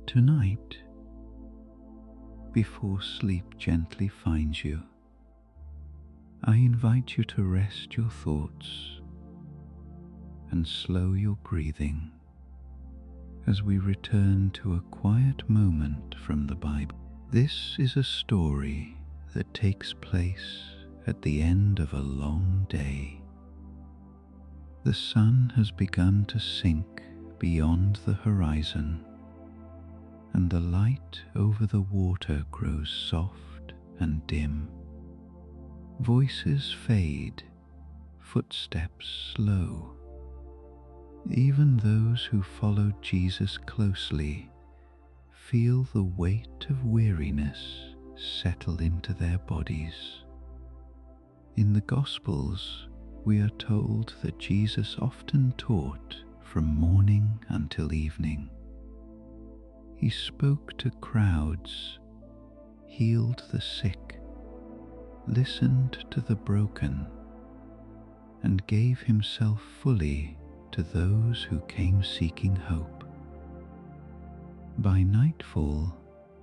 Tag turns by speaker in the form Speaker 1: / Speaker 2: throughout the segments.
Speaker 1: Tonight, before sleep gently finds you, I invite you to rest your thoughts and slow your breathing as we return to a quiet moment from the Bible. This is a story that takes place at the end of a long day. The sun has begun to sink beyond the horizon, and the light over the water grows soft and dim. Voices fade, footsteps slow. Even those who followed Jesus closely feel the weight of weariness settle into their bodies. In the Gospels, we are told that Jesus often taught from morning until evening. He spoke to crowds, healed the sick, listened to the broken, and gave himself fully to those who came seeking hope. By nightfall,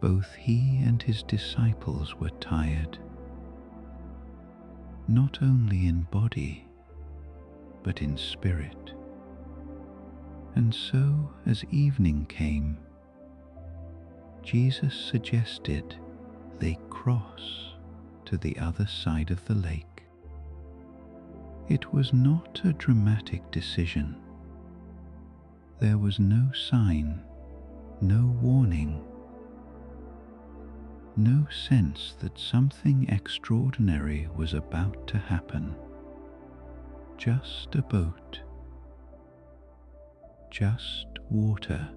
Speaker 1: both he and his disciples were tired, not only in body, but in spirit. And so, as evening came, Jesus suggested they cross to the other side of the lake. It was not a dramatic decision. There was no sign, no warning, no sense that something extraordinary was about to happen. Just a boat, just water,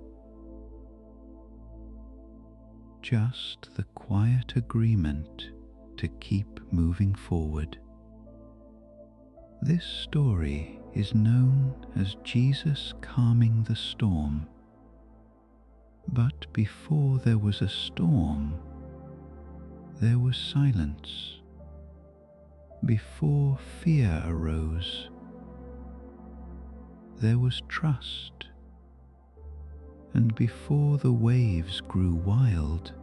Speaker 1: just the quiet agreement to keep moving forward. This story is known as Jesus calming the storm. But before there was a storm, there was silence. Before fear arose, there was trust. And before the waves grew wild,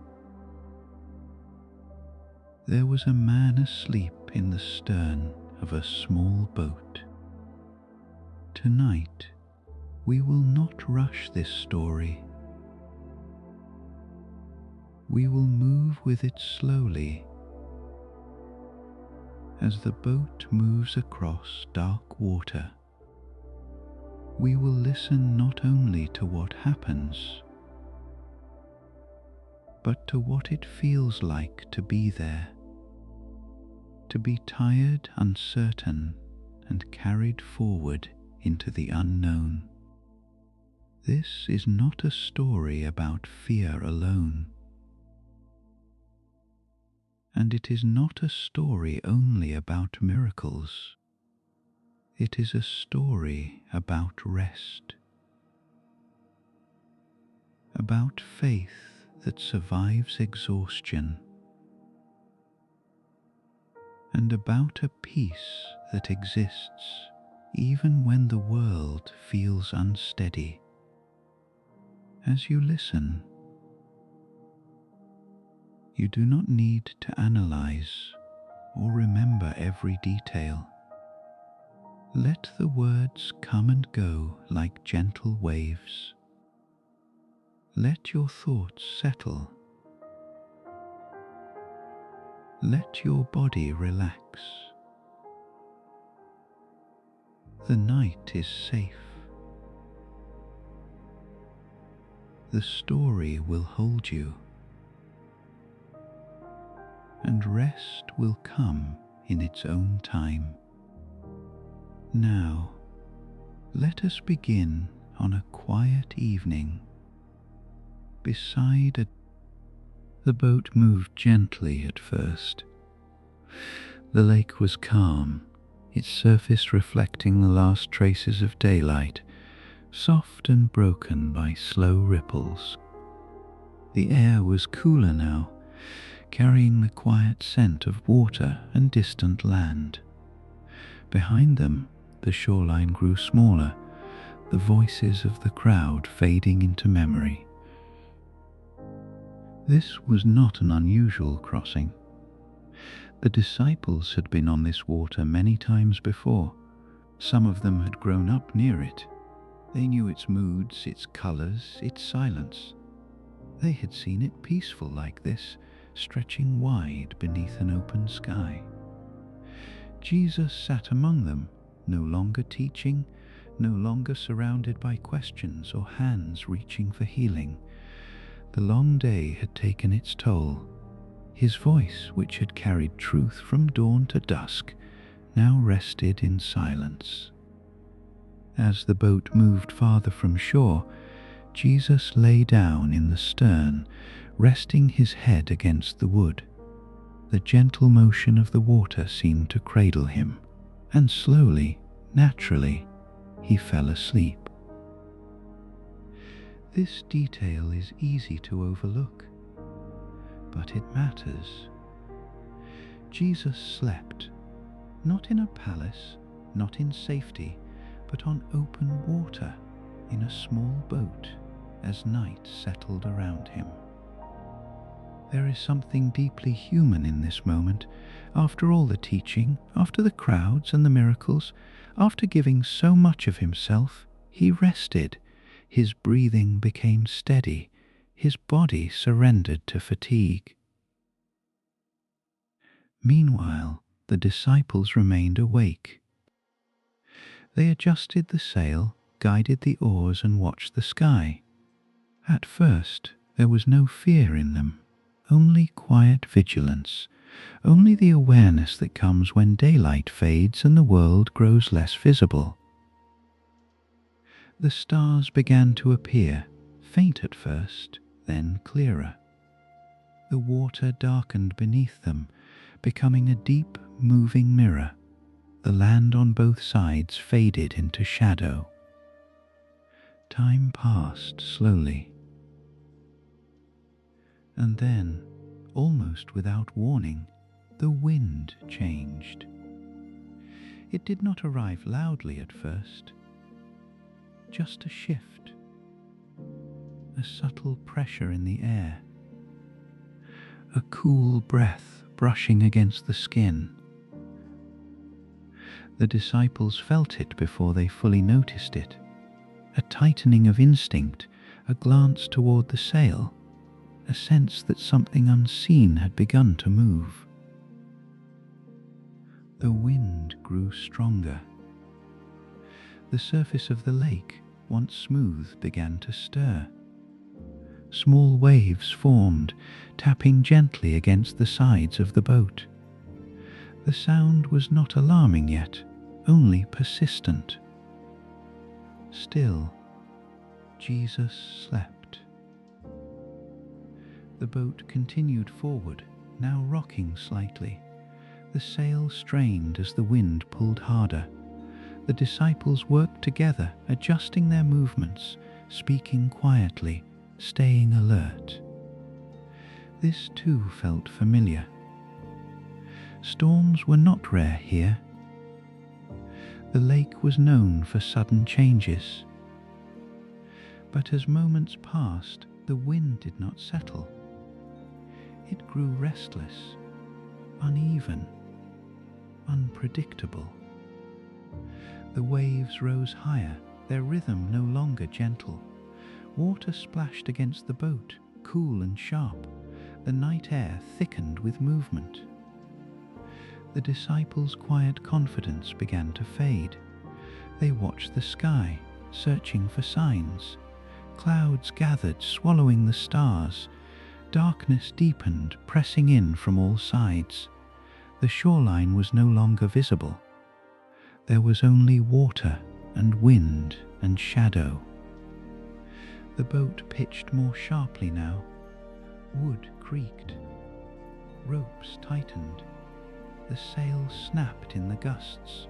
Speaker 1: there was a man asleep in the stern of a small boat. Tonight, we will not rush this story. We will move with it slowly. As the boat moves across dark water, we will listen not only to what happens, but to what it feels like to be there, to be tired, uncertain, and carried forward into the unknown. This is not a story about fear alone. And it is not a story only about miracles. It is a story about rest, about faith that survives exhaustion, and about a peace that exists even when the world feels unsteady. As you listen, you do not need to analyze or remember every detail. Let the words come and go like gentle waves. Let your thoughts settle. Let your body relax. The night is safe. The story will hold you, and rest will come in its own time. Now, let us begin on a quiet evening beside a... The boat moved gently at first. The lake was calm, its surface reflecting the last traces of daylight, soft and broken by slow ripples. The air was cooler now, carrying the quiet scent of water and distant land. Behind them, the shoreline grew smaller, the voices of the crowd fading into memory. This was not an unusual crossing. The disciples had been on this water many times before. Some of them had grown up near it. They knew its moods, its colours, its silence. They had seen it peaceful like this, stretching wide beneath an open sky. Jesus sat among them, no longer teaching, no longer surrounded by questions or hands reaching for healing. The long day had taken its toll. His voice, which had carried truth from dawn to dusk, now rested in silence. As the boat moved farther from shore, Jesus lay down in the stern, resting his head against the wood. The gentle motion of the water seemed to cradle him, and slowly, naturally, he fell asleep. This detail is easy to overlook, but it matters. Jesus slept, not in a palace, not in safety, but on open water, in a small boat, as night settled around him. There is something deeply human in this moment. After all the teaching, after the crowds and the miracles, after giving so much of himself, he rested. His breathing became steady. His body surrendered to fatigue. Meanwhile, the disciples remained awake. They adjusted the sail, guided the oars, and watched the sky. At first, there was no fear in them, only quiet vigilance, only the awareness that comes when daylight fades and the world grows less visible. The stars began to appear, faint at first, then clearer. The water darkened beneath them, becoming a deep, moving mirror. The land on both sides faded into shadow. Time passed slowly. And then, almost without warning, the wind changed. It did not arrive loudly at first. Just a shift, a subtle pressure in the air, a cool breath brushing against the skin. The disciples felt it before they fully noticed it, a tightening of instinct, a glance toward the sail, a sense that something unseen had begun to move. The wind grew stronger. The surface of the lake, once smooth, began to stir. Small waves formed, tapping gently against the sides of the boat. The sound was not alarming yet, only persistent. Still, Jesus slept. The boat continued forward, now rocking slightly. The sail strained as the wind pulled harder. The disciples worked together, adjusting their movements, speaking quietly, staying alert. This too felt familiar. Storms were not rare here. The lake was known for sudden changes. But as moments passed, the wind did not settle. It grew restless, uneven, unpredictable. The waves rose higher, their rhythm no longer gentle. Water splashed against the boat, cool and sharp. The night air thickened with movement. The disciples' quiet confidence began to fade. They watched the sky, searching for signs. Clouds gathered, swallowing the stars. Darkness deepened, pressing in from all sides. The shoreline was no longer visible. There was only water and wind and shadow. The boat pitched more sharply now. Wood creaked. Ropes tightened. The sail snapped in the gusts.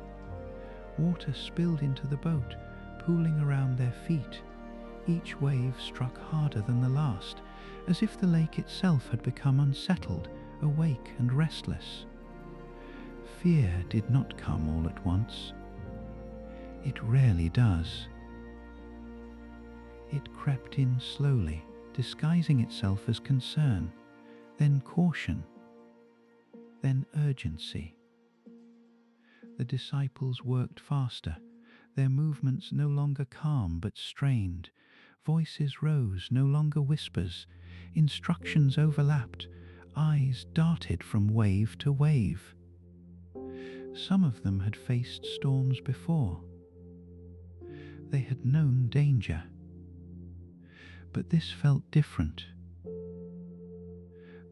Speaker 1: Water spilled into the boat, pooling around their feet. Each wave struck harder than the last, as if the lake itself had become unsettled, awake and restless. Fear did not come all at once. It rarely does. It crept in slowly, disguising itself as concern, then caution, then urgency. The disciples worked faster, their movements no longer calm but strained. Voices rose, no longer whispers. Instructions overlapped. Eyes darted from wave to wave. Some of them had faced storms before. They had known danger. But this felt different.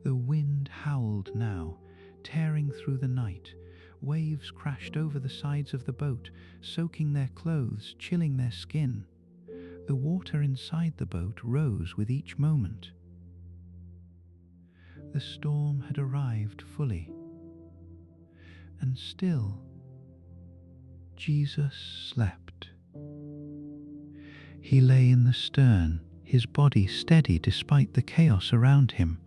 Speaker 1: The wind howled now, tearing through the night. Waves crashed over the sides of the boat, soaking their clothes, chilling their skin. The water inside the boat rose with each moment. The storm had arrived fully. And still, Jesus slept. He lay in the stern, his body steady despite the chaos around him.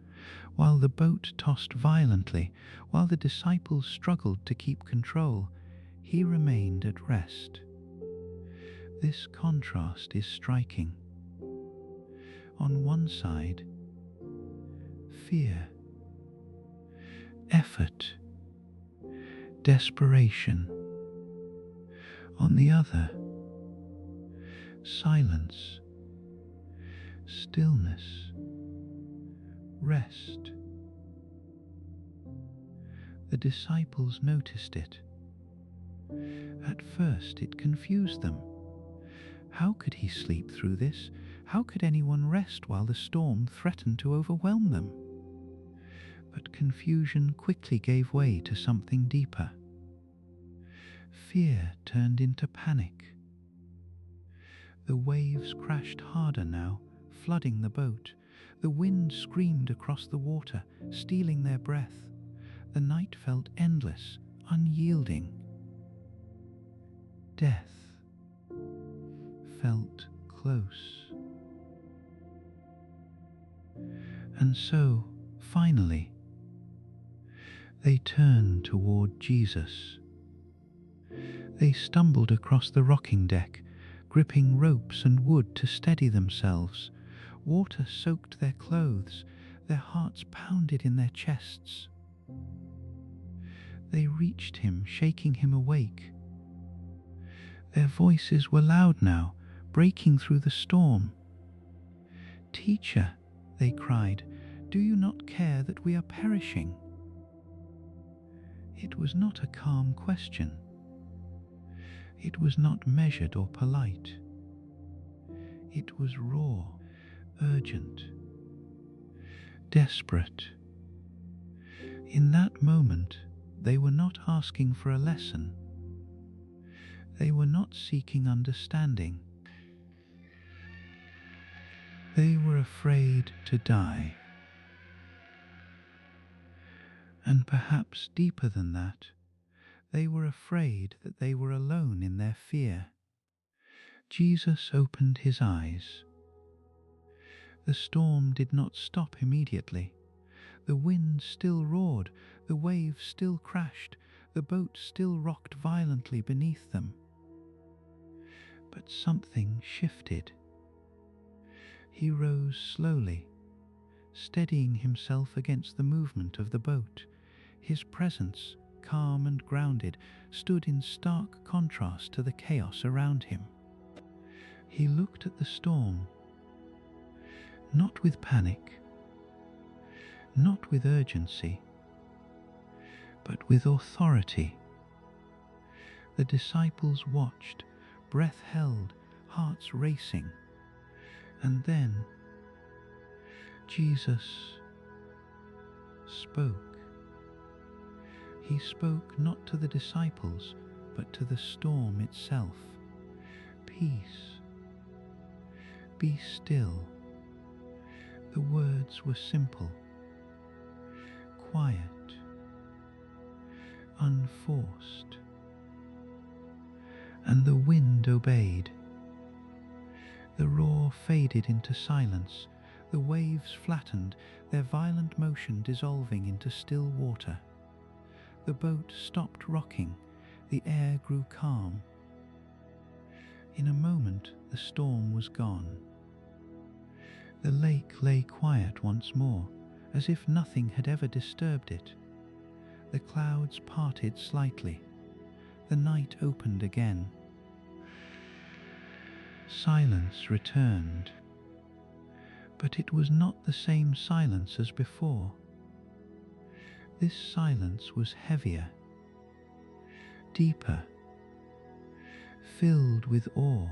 Speaker 1: While the boat tossed violently, while the disciples struggled to keep control, he remained at rest. This contrast is striking. On one side, fear, effort, desperation. On the other, silence, stillness, rest. The disciples noticed it. At first it confused them. How could he sleep through this? How could anyone rest while the storm threatened to overwhelm them? But confusion quickly gave way to something deeper. Fear turned into panic. The waves crashed harder now, flooding the boat. The wind screamed across the water, stealing their breath. The night felt endless, unyielding. Death felt close. And so, finally, they turned toward Jesus. They stumbled across the rocking deck, gripping ropes and wood to steady themselves. Water soaked their clothes, their hearts pounded in their chests. They reached him, shaking him awake. Their voices were loud now, breaking through the storm. "Teacher," they cried, "do you not care that we are perishing?" It was not a calm question. It was not measured or polite. It was raw, urgent, desperate. In that moment, they were not asking for a lesson. They were not seeking understanding. They were afraid to die. And perhaps deeper than that, they were afraid that they were alone in their fear. Jesus opened his eyes. The storm did not stop immediately. The wind still roared, the waves still crashed, the boat still rocked violently beneath them. But something shifted. He rose slowly, steadying himself against the movement of the boat. His presence, calm and grounded, stood in stark contrast to the chaos around him. He looked at the storm, not with panic, not with urgency, but with authority. The disciples watched, breath held, hearts racing. And then Jesus spoke. He spoke not to the disciples, but to the storm itself. "Peace, be still." The words were simple, quiet, unforced. And the wind obeyed. The roar faded into silence. The waves flattened, their violent motion dissolving into still water. The boat stopped rocking. The air grew calm. In a moment, the storm was gone. The lake lay quiet once more, as if nothing had ever disturbed it. The clouds parted slightly. The night opened again. Silence returned, but it was not the same silence as before. This silence was heavier, deeper, filled with awe.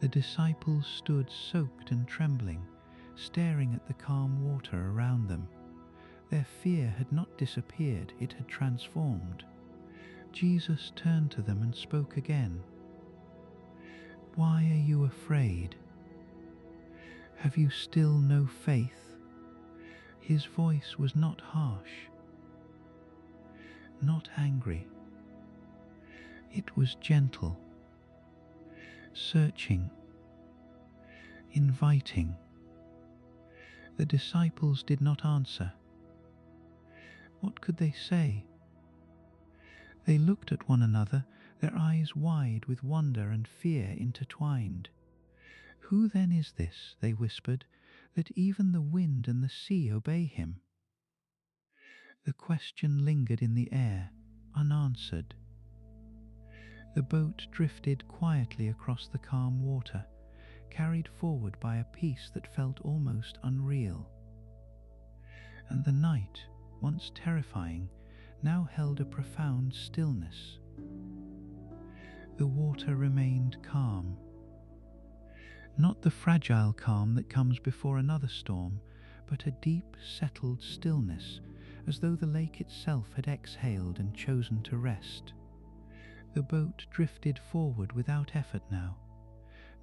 Speaker 1: The disciples stood soaked and trembling, staring at the calm water around them. Their fear had not disappeared, it had transformed. Jesus turned to them and spoke again. "Why are you afraid? Have you still no faith?" His voice was not harsh, not angry. It was gentle, searching, inviting. The disciples did not answer. What could they say? They looked at one another, their eyes wide with wonder and fear intertwined. "Who then is this," they whispered, "that even the wind and the sea obey him?" The question lingered in the air, unanswered. The boat drifted quietly across the calm water, carried forward by a peace that felt almost unreal. And the night, once terrifying, now held a profound stillness. The water remained calm. Not the fragile calm that comes before another storm, but a deep, settled stillness, as though the lake itself had exhaled and chosen to rest. The boat drifted forward without effort now.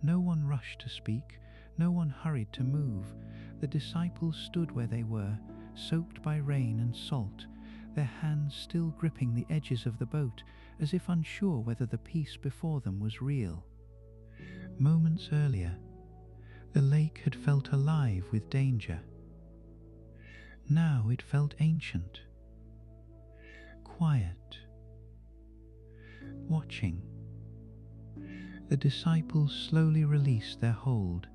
Speaker 1: No one rushed to speak, no one hurried to move. The disciples stood where they were, soaked by rain and salt, their hands still gripping the edges of the boat, as if unsure whether the peace before them was real. Moments earlier, the lake had felt alive with danger. Now it felt ancient, quiet, watching. The disciples slowly released their hold.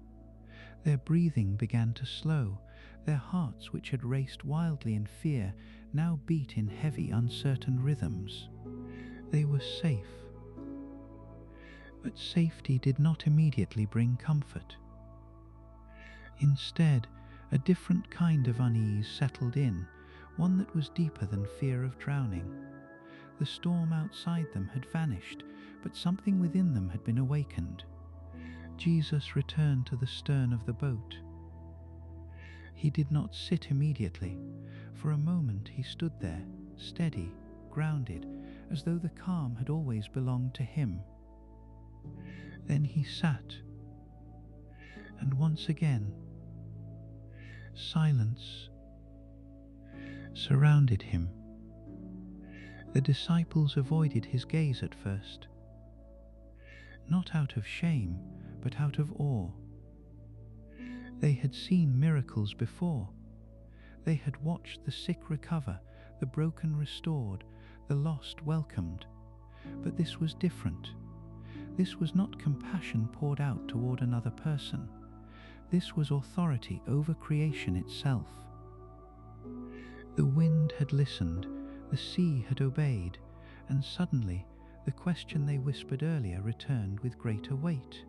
Speaker 1: Their breathing began to slow. Their hearts, which had raced wildly in fear, now beat in heavy, uncertain rhythms. They were safe. But safety did not immediately bring comfort. Instead, a different kind of unease settled in, one that was deeper than fear of drowning. The storm outside them had vanished, but something within them had been awakened. Jesus returned to the stern of the boat. He did not sit immediately. For a moment he stood there, steady, grounded, as though the calm had always belonged to him. Then he sat, and once again, silence surrounded him. The disciples avoided his gaze at first, not out of shame, but out of awe. They had seen miracles before. They had watched the sick recover, the broken restored, the lost welcomed. But this was different. This was not compassion poured out toward another person. This was authority over creation itself. The wind had listened, the sea had obeyed, and suddenly the question they whispered earlier returned with greater weight.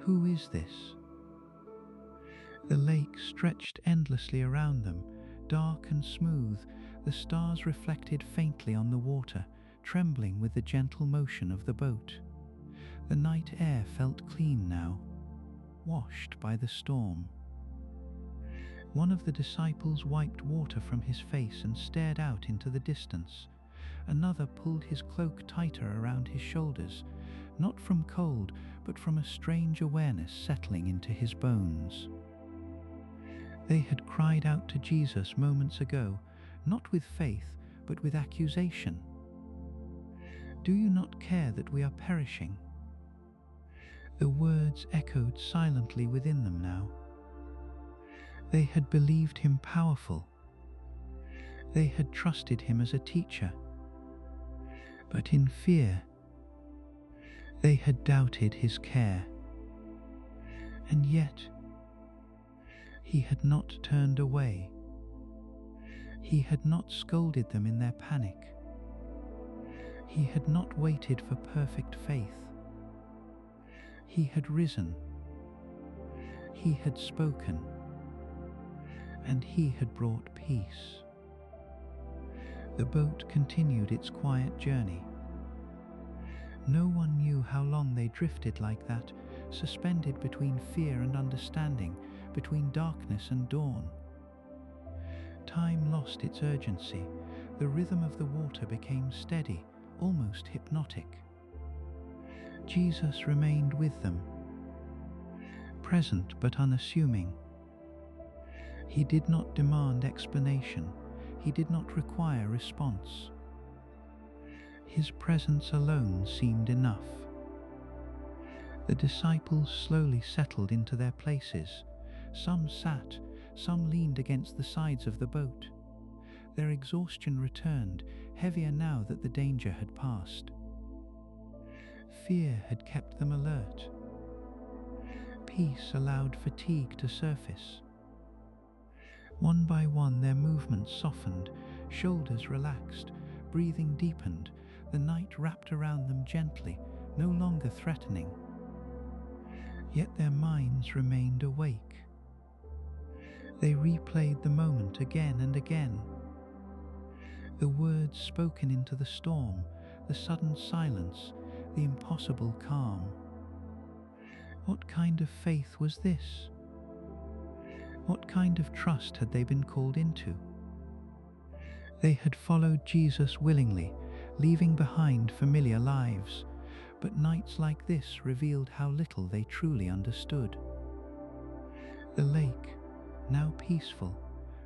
Speaker 1: Who is this? The lake stretched endlessly around them, dark and smooth. The stars reflected faintly on the water, trembling with the gentle motion of the boat. The night air felt clean now, washed by the storm. One of the disciples wiped water from his face and stared out into the distance. Another pulled his cloak tighter around his shoulders, not from cold, but from a strange awareness settling into his bones. They had cried out to Jesus moments ago, not with faith, but with accusation. "Do you not care that we are perishing?" The words echoed silently within them now. They had believed him powerful. They had trusted him as a teacher. But in fear, they had doubted his care. And yet, he had not turned away. He had not scolded them in their panic. He had not waited for perfect faith. He had risen. He had spoken. And he had brought peace. The boat continued its quiet journey. No one knew how long they drifted like that, suspended between fear and understanding, between darkness and dawn. Time lost its urgency. The rhythm of the water became steady, almost hypnotic. Jesus remained with them, present but unassuming. He did not demand explanation. He did not require response. His presence alone seemed enough. The disciples slowly settled into their places. Some sat, some leaned against the sides of the boat. Their exhaustion returned, heavier now that the danger had passed. Fear had kept them alert. Peace allowed fatigue to surface. One by one their movements softened, shoulders relaxed, breathing deepened, the night wrapped around them gently, no longer threatening. Yet their minds remained awake. They replayed the moment again and again. The words spoken into the storm, the sudden silence, the impossible calm. What kind of faith was this? What kind of trust had they been called into? They had followed Jesus willingly, leaving behind familiar lives, but nights like this revealed how little they truly understood. The lake, now peaceful,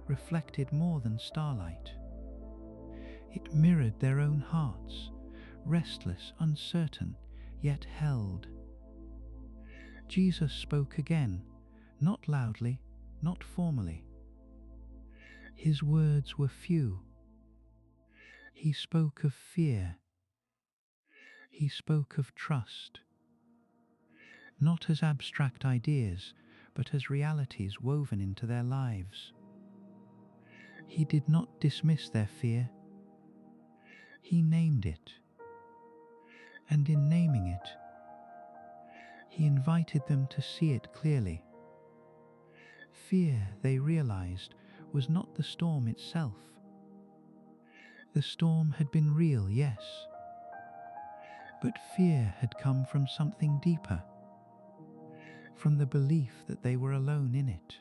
Speaker 1: reflected more than starlight. It mirrored their own hearts, restless, uncertain, yet held. Jesus spoke again, not loudly, not formally. His words were few. He spoke of fear. He spoke of trust. Not as abstract ideas, but as realities woven into their lives. He did not dismiss their fear. He named it. And in naming it, he invited them to see it clearly. Fear, they realized, was not the storm itself. The storm had been real, yes, but fear had come from something deeper, from the belief that they were alone in it.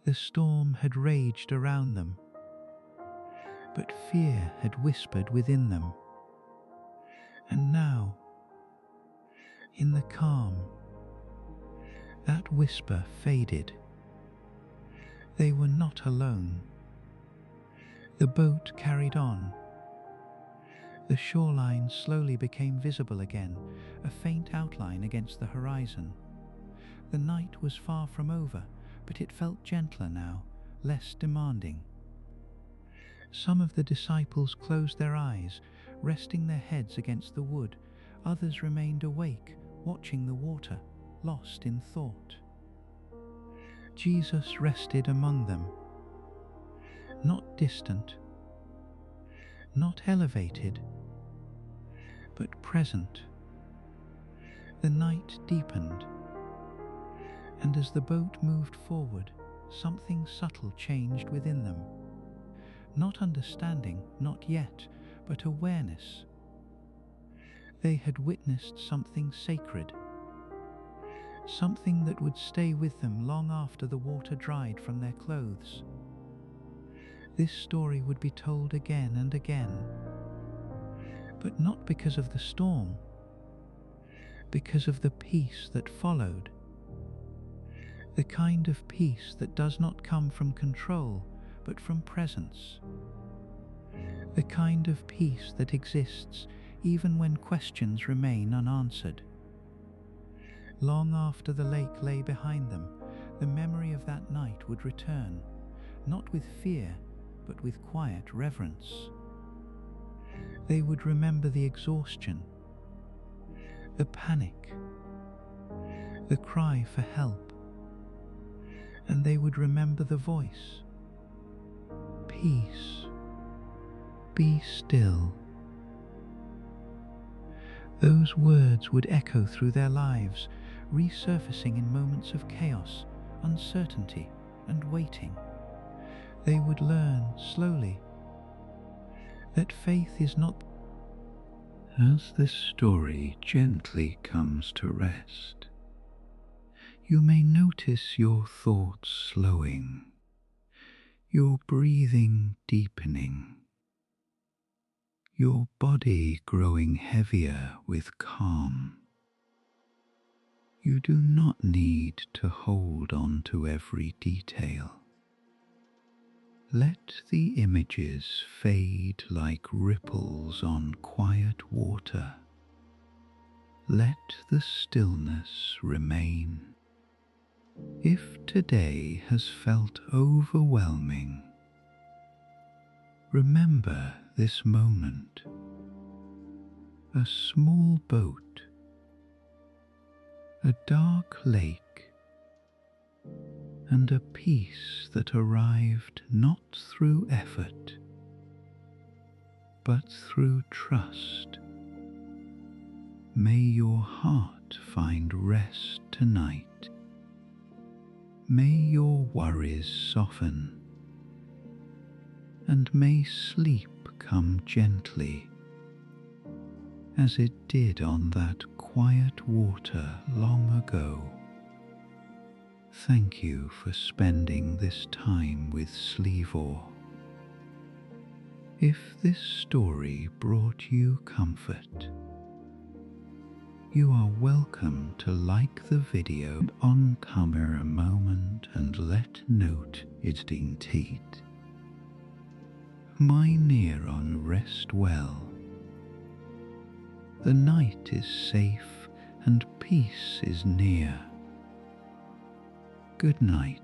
Speaker 1: The storm had raged around them, but fear had whispered within them. And now, in the calm, that whisper faded. They were not alone. The boat carried on. The shoreline slowly became visible again, a faint outline against the horizon. The night was far from over, but it felt gentler now, less demanding. Some of the disciples closed their eyes, resting their heads against the wood. Others remained awake, watching the water, lost in thought. Jesus rested among them, not distant, not elevated, but present. The night deepened, and as the boat moved forward, something subtle changed within them. Not understanding, not yet, but awareness. They had witnessed something sacred, something that would stay with them long after the water dried from their clothes. This story would be told again and again, but not because of the storm, because of the peace that followed. The kind of peace that does not come from control, but from presence. The kind of peace that exists even when questions remain unanswered. Long after the lake lay behind them, the memory of that night would return, not with fear, but with quiet reverence. They would remember the exhaustion, the panic, the cry for help, and they would remember the voice. Peace, be still. Those words would echo through their lives, resurfacing in moments of chaos, uncertainty, and waiting. They would learn slowly that faith is not. As this story gently comes to rest, you may notice your thoughts slowing, your breathing deepening, your body growing heavier with calm. You do not need to hold on to every detail. Let the images fade like ripples on quiet water. Let the stillness remain. If today has felt overwhelming, remember this moment. A small boat, a dark lake, and a peace that arrived not through effort, but through trust. May your heart find rest tonight. May your worries soften, and may sleep come gently, as it did on that quiet water long ago. Thank you for spending this time with Sleevore. If this story brought you comfort, you are welcome to like the video on camera a moment and let note it indeed. My near on rest well. The night is safe and peace is near. Good night.